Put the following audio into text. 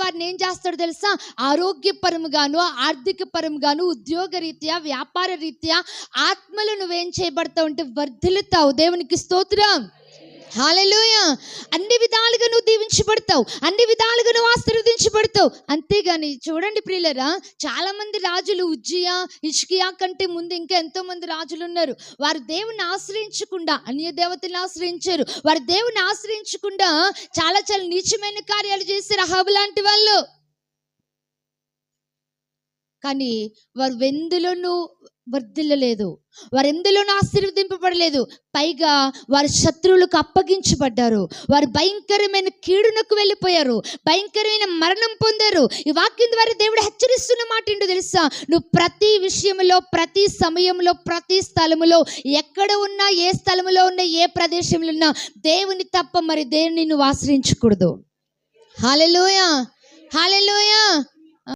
వారిని ఏం చేస్తాడు తెలుసా? ఆరోగ్యపరముగాను, ఆర్థిక పరముగాను, ఉద్యోగ రీత్యా, వ్యాపార రీత్యా ఆత్మలో నువ్వేం చేయబడతావు అంటే వర్ధిల్లుతావు. దేవునికి స్తోత్రం. హల్లెలూయా. అన్ని విధాలుగా నువ్వు దీవించబడతావు, అన్ని విధాలుగా నువ్వు ఆశీర్వదించబడతావు. అంతేగాని చూడండి ప్రియులరా, చాలా మంది రాజులు ఉజ్జియా, హిజ్కియా కంటే ముందు ఇంకా ఎంతో మంది రాజులు ఉన్నారు. వారు దేవుని ఆశ్రయించకుండా అన్య దేవతలను ఆశ్రయించారు. వారు దేవుని ఆశ్రయించకుండా చాలా చాలా నీచమైన కార్యాలు చేశారు, అహాబు లాంటి వాళ్ళు. కానీ వారు ఎందులోనూ వర్ధిల్లలేదు, వారు ఎందులోనూ ఆశీర్వదింపబడలేదు. పైగా వారి శత్రువులకు అప్పగించబడ్డారు. వారు భయంకరమైన కీడునకు వెళ్ళిపోయారు, భయంకరమైన మరణం పొందారు. ఈ వాక్యం ద్వారా దేవుడు హెచ్చరిస్తున్న మాట ఏంటో తెలుసా? నువ్వు ప్రతి విషయంలో, ప్రతి సమయంలో, ప్రతి స్థలములో, ఎక్కడ ఉన్నా, ఏ స్థలములో ఉన్నా, ఏ ప్రదేశంలో ఉన్నా దేవుని తప్ప మరి దేవుని నువ్వు ఆశ్రయించకూడదు. హల్లెలూయా, హల్లెలూయా.